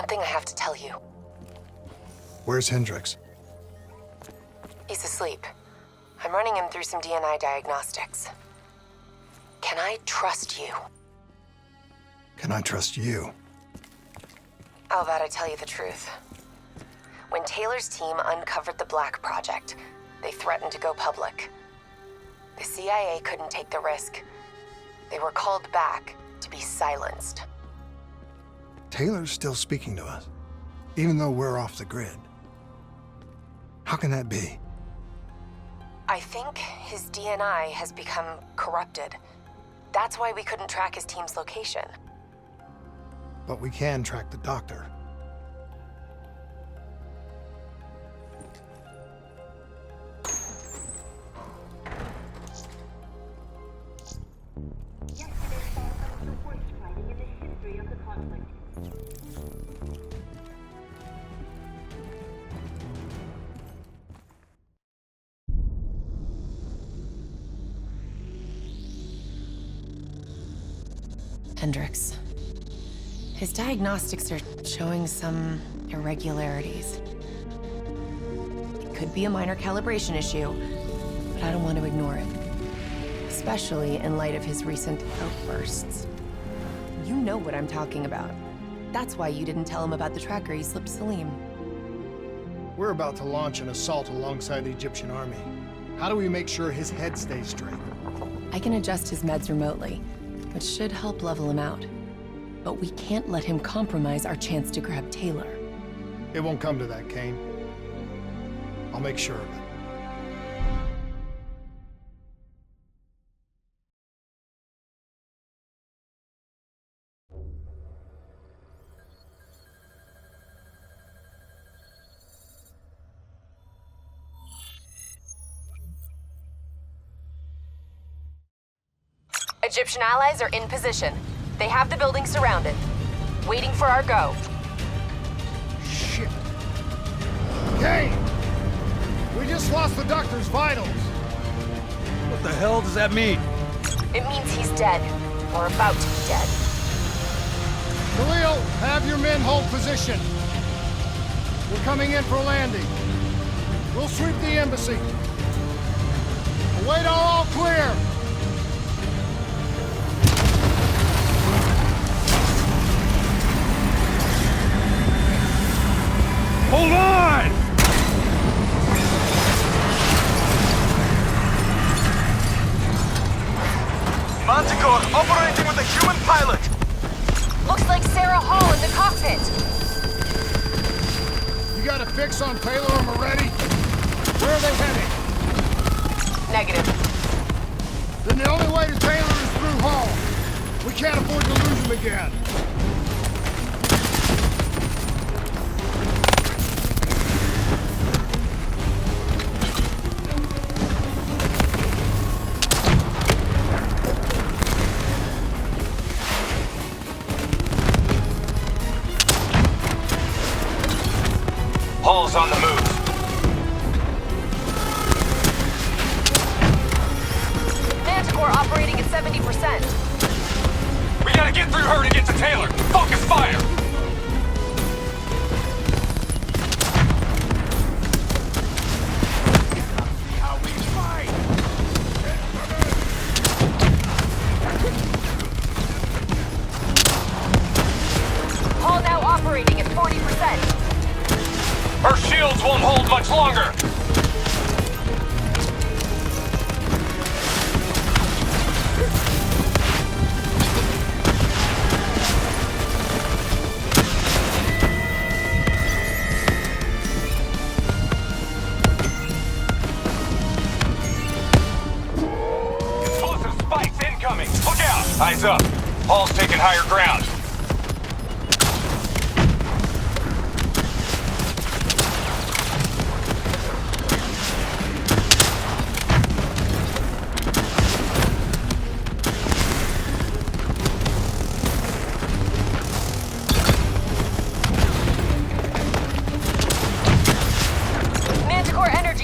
something I have to tell you. Where's Hendricks? He's asleep. I'm running him through some DNA diagnostics. Can I trust you? Can I trust you? How about I tell you the truth? When Taylor's team uncovered the Black Project, they threatened to go public. The CIA couldn't take the risk. They were called back to be silenced. Taylor's still speaking to us, even though we're off the grid. How can that be? I think his DNA has become corrupted. That's why we couldn't track his team's location. But we can track the doctor. Hendricks. His diagnostics are showing some irregularities. It could be a minor calibration issue, but I don't want to ignore it. Especially in light of his recent outbursts. You know what I'm talking about. That's why you didn't tell him about the tracker he slipped Salim. We're about to launch an assault alongside the Egyptian army. How do we make sure his head stays straight? I can adjust his meds remotely, which should help level him out. But we can't let him compromise our chance to grab Taylor. It won't come to that, Kane. I'll make sure of it. Egyptian allies are in position. They have the building surrounded, waiting for our go. Shit. Kane! We just lost the doctor's vitals. What the hell does that mean? It means he's dead, or about to be dead. Khalil, have your men hold position. We're coming in for a landing. We'll sweep the embassy. Await all clear. Hold on! Manticore operating with a human pilot! Looks like Sarah Hall in the cockpit. You got a fix on Taylor or Moretti? Where are they heading? Negative. Then the only way to Taylor is through Hall. We can't afford to lose him again. Hall's on the move. Manticore operating at 70%. We gotta get through her to get to Taylor. Focus fire! How we fight! Hall now operating at 40%. Her shields won't hold much longer! Explosive spikes incoming! Look out! Eyes up! Hall's taking higher ground.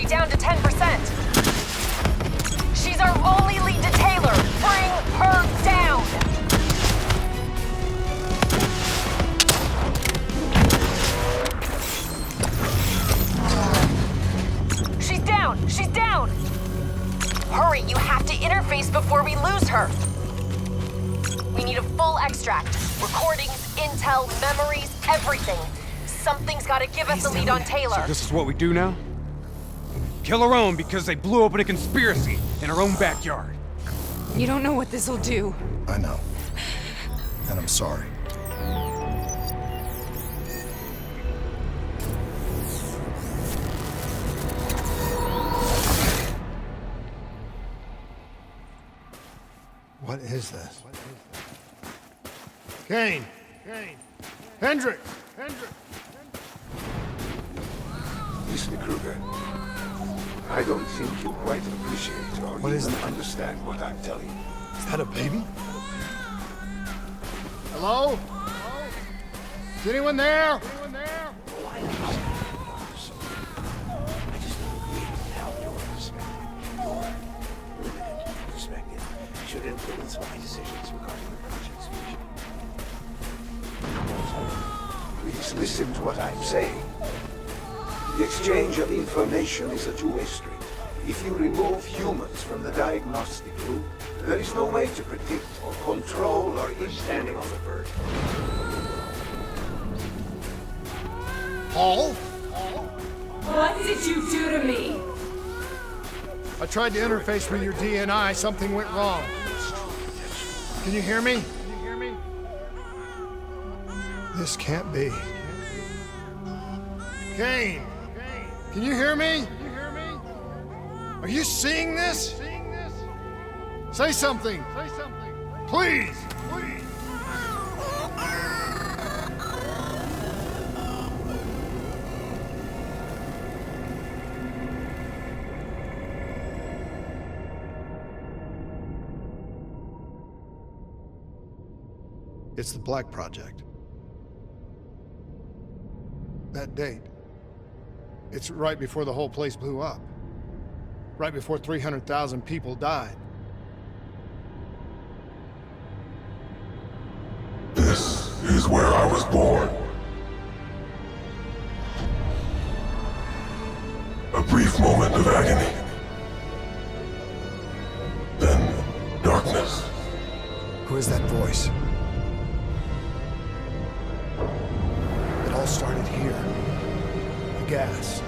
Down to 10%. She's our only lead to Taylor. Bring her down. base before we lose her. We need a full extract. Recordings, intel, memories, everything. Something's gotta give us a lead on Taylor. So this is what we do now? Kill our own because they blew open a conspiracy in our own backyard. You don't know what this'll do. I know. And I'm sorry. What is this? Kane! Kane! Hendrik! Hendrik! Mr. Kruger, I don't think you quite appreciate or What is even that? understand what I'm telling you. Is that a baby? Hello? Is anyone there? Anyone there? I just agree with how your limited perspective should influence my decisions regarding the project's future. Please listen to what I'm saying. The exchange of information is a two-way street. If you remove humans from the diagnostic loop, there is no way to predict or control or standing on the verge. Paul? What did you do to me? I tried to interface with your DNI. Something went wrong. Can you hear me? Can you hear me? This can't be. Kane! Can you hear me? Can you hear me? Are you seeing this? Say something! Say something! Please! Please! It's the Black Project. That date. It's right before the whole place blew up. Right before 300,000 people died. This is where I was born. A brief moment of agony. Then darkness. Who is that voice? It all started here. The gas.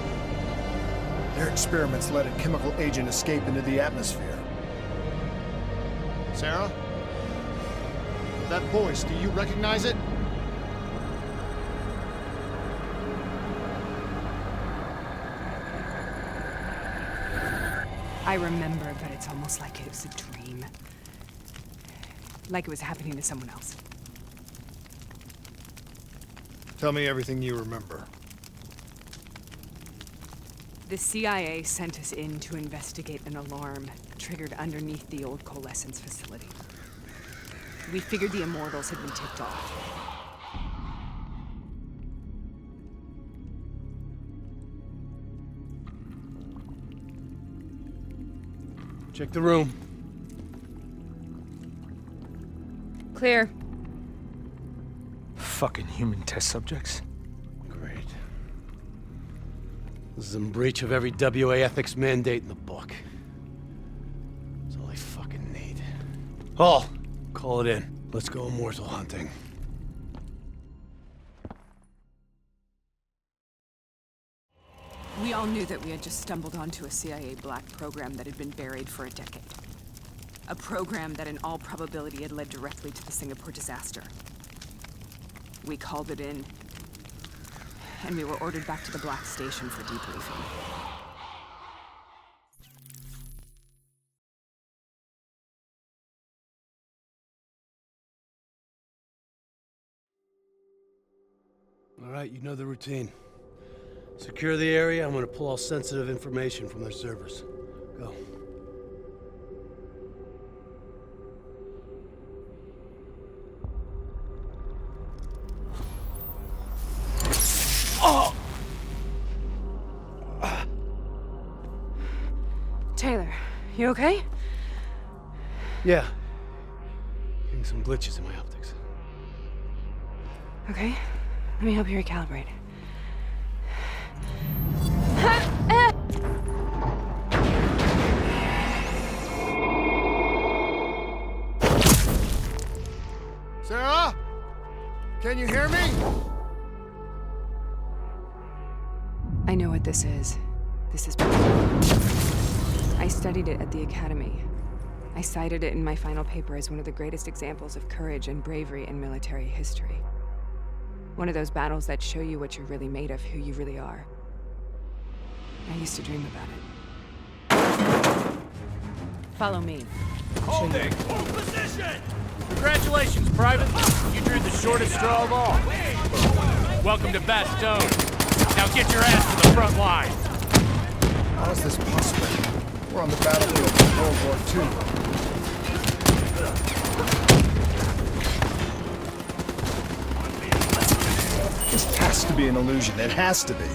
Their experiments let a chemical agent escape into the atmosphere. Sarah? That voice, do you recognize it? I remember, but it's almost like it was a dream. Like it was happening to someone else. Tell me everything you remember. The CIA sent us in to investigate an alarm triggered underneath the old coalescence facility. We figured the Immortals had been tipped off. Check the room. Clear. Fucking human test subjects. Great. This is in breach of every WA ethics mandate in the book. That's all I fucking need. Hall, call it in. Let's go immortal hunting. We all knew that we had just stumbled onto a CIA black program that had been buried for a decade. A program that in all probability had led directly to the Singapore disaster. We called it in, and we were ordered back to the Black Station for debriefing. All right, you know the routine. Secure the area. I'm gonna pull all sensitive information from their servers. Go. Oh! Taylor, you okay? Yeah. Getting some glitches in my optics. Okay, let me help you recalibrate. Can you hear me? I know what this is. This is... I studied it at the Academy. I cited it in my final paper as one of the greatest examples of courage and bravery in military history. One of those battles that show you what you're really made of, who you really are. I used to dream about it. Follow me. Holding! Hold position! Congratulations, Private. You drew the shortest straw of all. Welcome to Bastogne. Now get your ass to the front line. How is this possible? We're on the battlefield of World War II. This has to be an illusion. It has to be.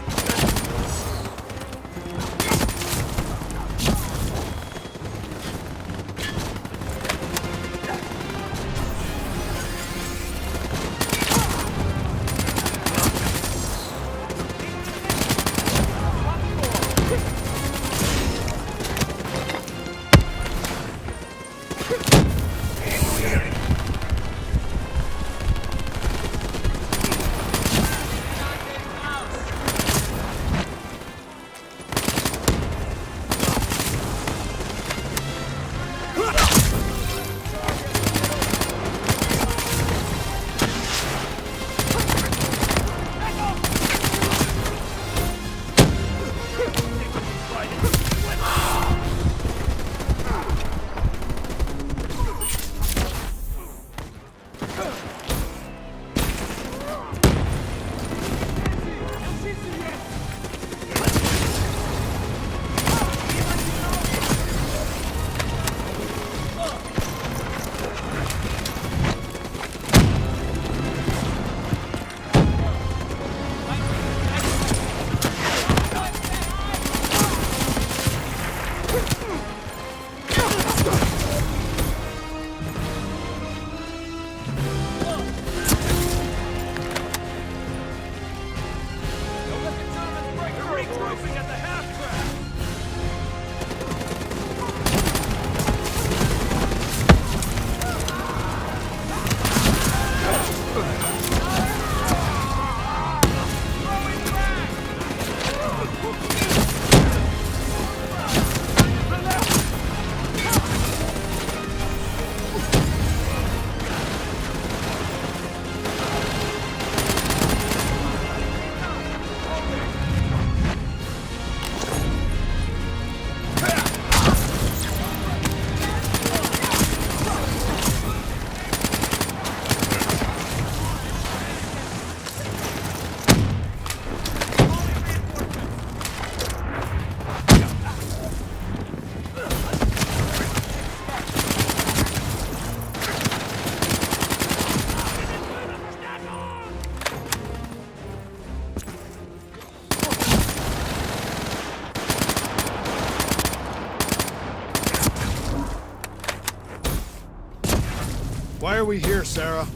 Why are we here, Sarah?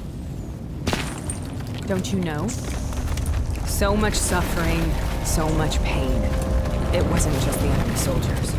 Don't you know? So much suffering, so much pain. It wasn't just the enemy soldiers.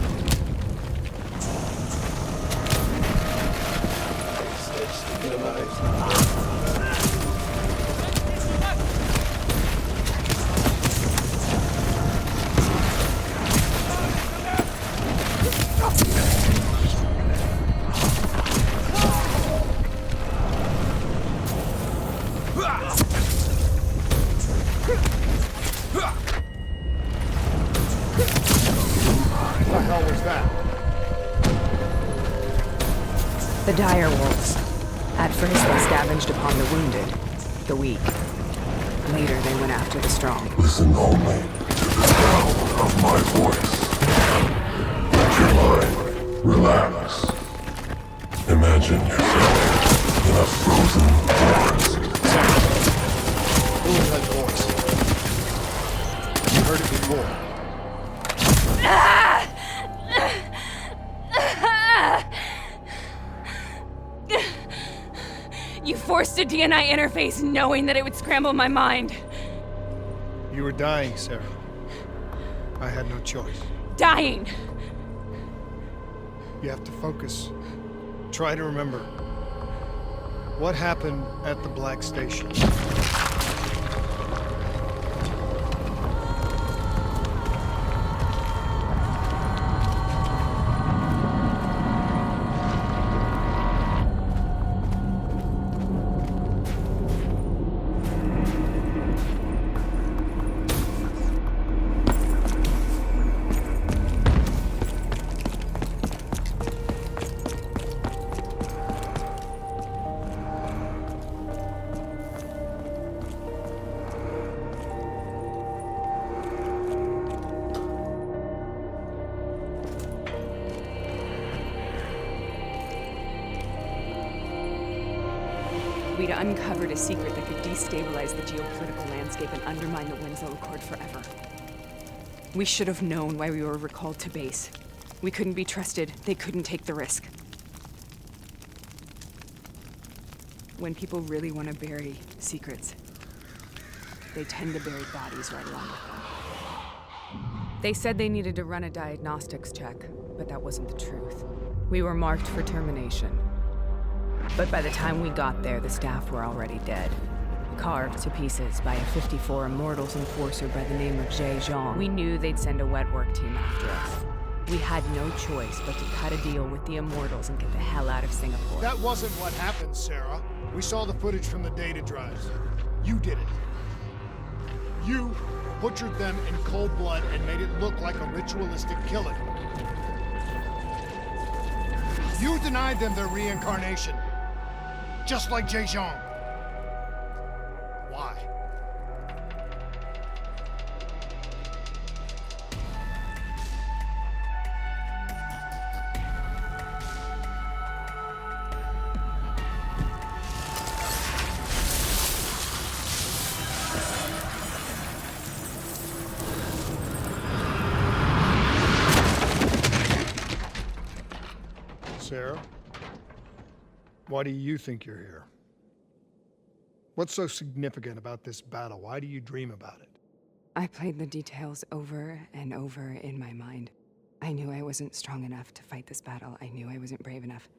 What the hell was that? The dire wolves. At first they scavenged upon the wounded, the weak. Later they went after the strong. Listen only to the sound of my voice. Let your mind relax. Imagine yourself in a frozen forest. Who is that voice? You heard it before. You forced a DNI interface knowing that it would scramble my mind. You were dying, Sarah. I had no choice. Dying! You have to focus. Try to remember. What happened at the Black Station? We'd uncovered a secret that could destabilize the geopolitical landscape and undermine the Winslow Accord forever. We should have known why we were recalled to base. We couldn't be trusted. They couldn't take the risk. When people really want to bury secrets, they tend to bury bodies right along with them. They said they needed to run a diagnostics check, but that wasn't the truth. We were marked for termination. But by the time we got there, the staff were already dead. Carved to pieces by a 54 Immortals enforcer by the name of Jay Zhang. We knew they'd send a wet work team after us. We had no choice but to cut a deal with the Immortals and get the hell out of Singapore. That wasn't what happened, Sarah. We saw the footage from the data drives. You did it. You butchered them in cold blood and made it look like a ritualistic killing. You denied them their reincarnation. Just like Jay Zhang. Why? Sarah? Why do you think you're here? What's so significant about this battle? Why do you dream about it? I played the details over and over in my mind. I knew I wasn't strong enough to fight this battle. I knew I wasn't brave enough.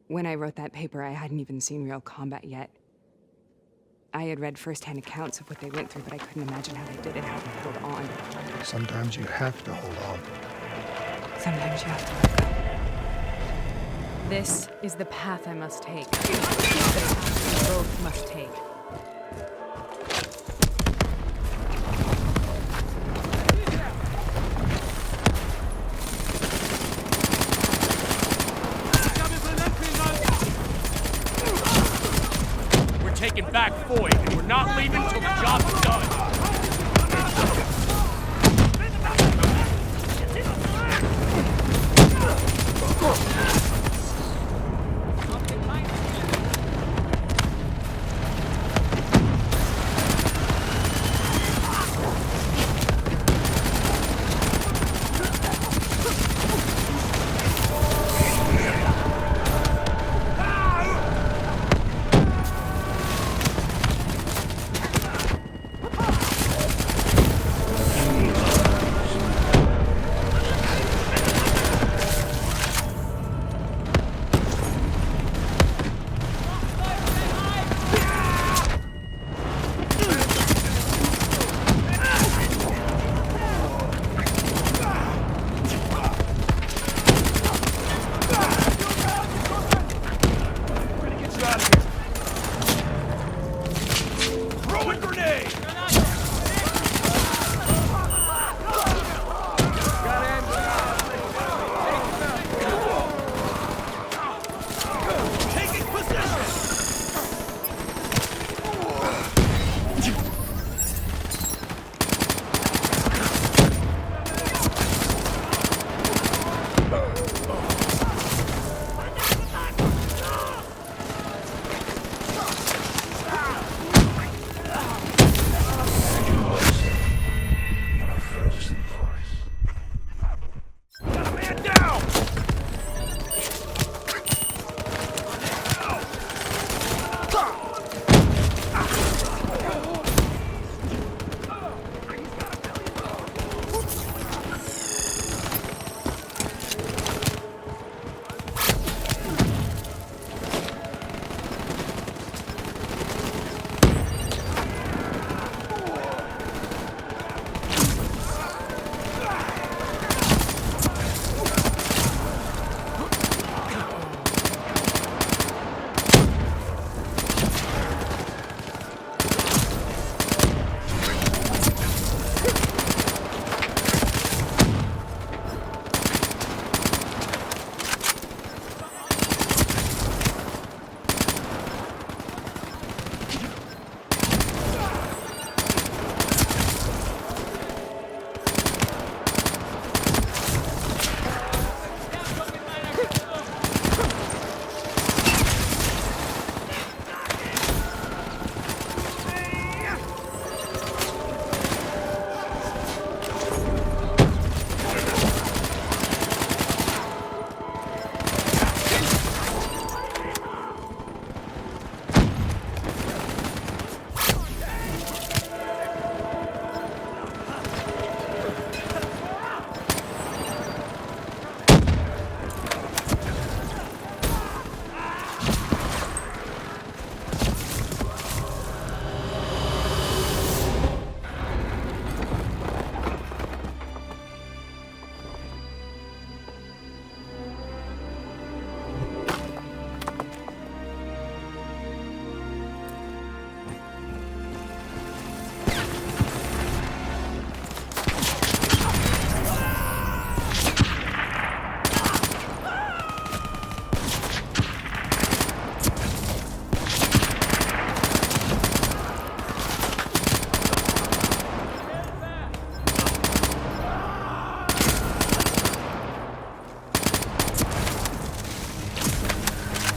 When I wrote that paper, I hadn't even seen real combat yet. I had read first-hand accounts of what they went through, but I couldn't imagine how they did it, how they held on. Sometimes you have to hold on. Sometimes you have to let go. This is the path I must take. The path we both must take. We're taking back BOIII, and we're not leaving till the job's done.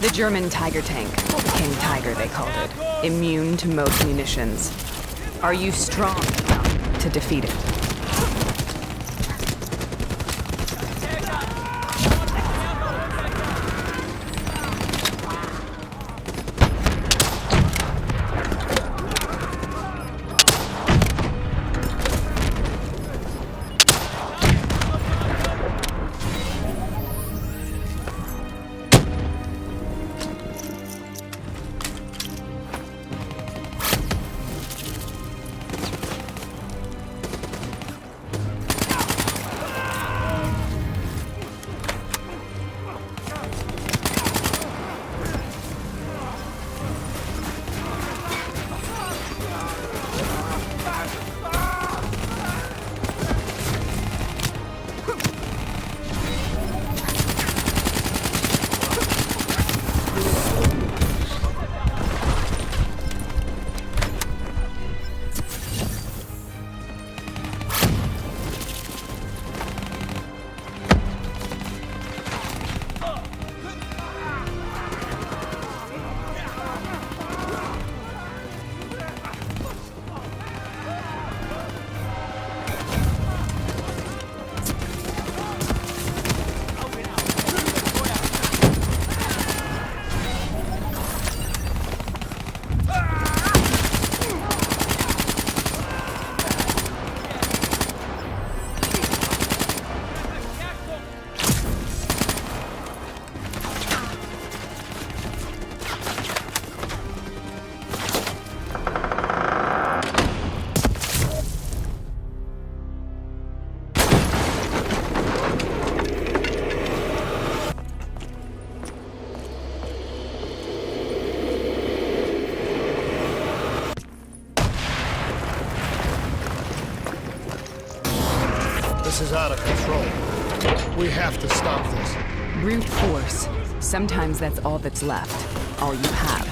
The German Tiger tank. King Tiger, they called it. Immune to most munitions. Are you strong enough to defeat it? This is out of control. We have to stop this. Brute force. Sometimes that's all that's left. All you have.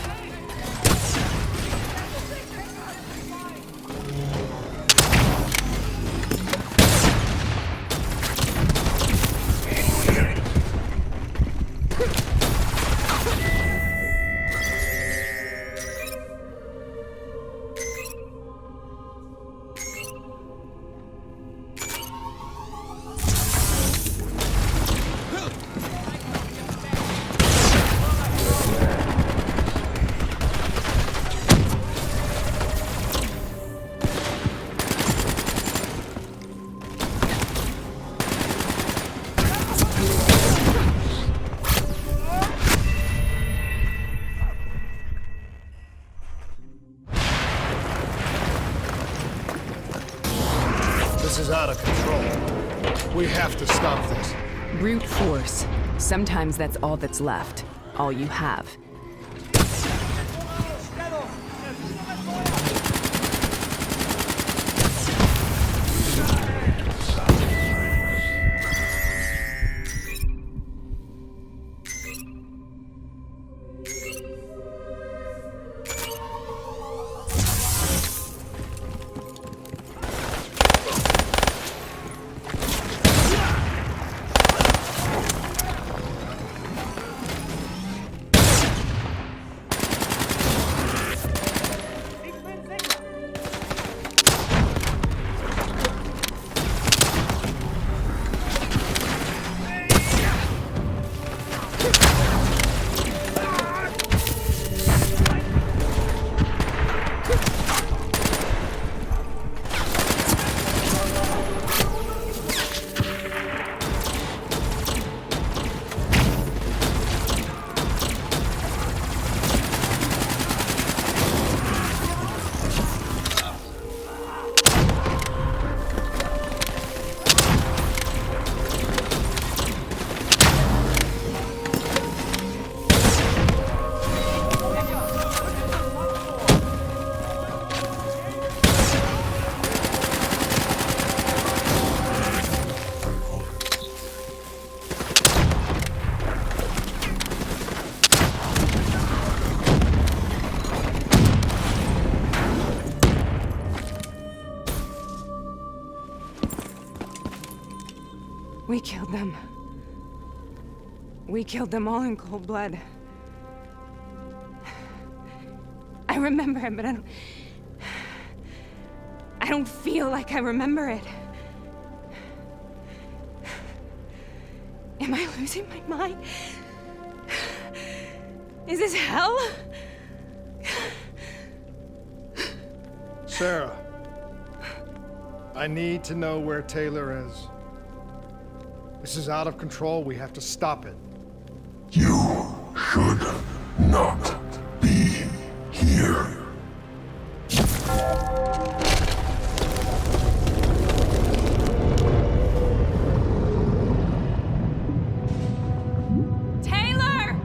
This is out of control. We have to stop this. Brute force. Sometimes that's all that's left. All you have. We killed them. We killed them all in cold blood. remember it, but I don't feel like I remember it. Am I losing my mind? Is this hell? Sarah, I need to know where Taylor is. This is out of control. We have to stop it. You should not be here. Taylor!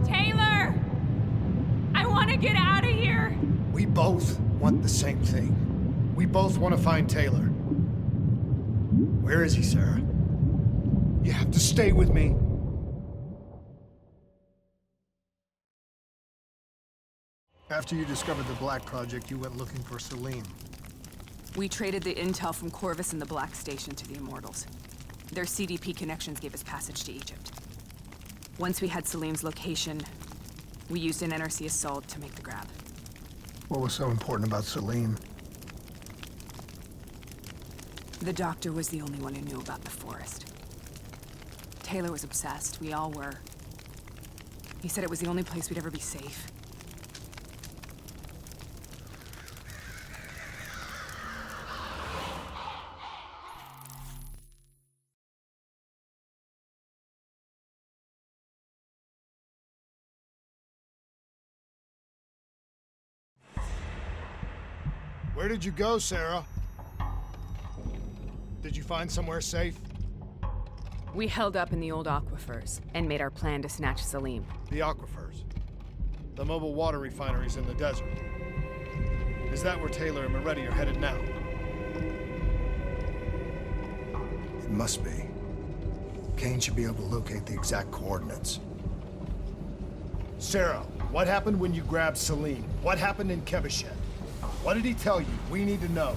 Taylor! I want to get out of here! We both want the same thing. We both want to find Taylor. Where is he, Sarah? You have to stay with me. After you discovered the Black Project, you went looking for Salim. We traded the intel from Corvus and the Black Station to the Immortals. Their CDP connections gave us passage to Egypt. Once we had Salim's location, we used an NRC assault to make the grab. What was so important about Salim? The doctor was the only one who knew about the forest. Taylor was obsessed. We all were. He said it was the only place we'd ever be safe. Where did you go, Sarah? Did you find somewhere safe? We held up in the old aquifers and made our plan to snatch Salim. The aquifers. The mobile water refineries in the desert. Is that where Taylor and Moretti are headed now? It must be. Kane should be able to locate the exact coordinates. Sarah, what happened when you grabbed Salim? What happened in Kebashet? What did he tell you? We need to know.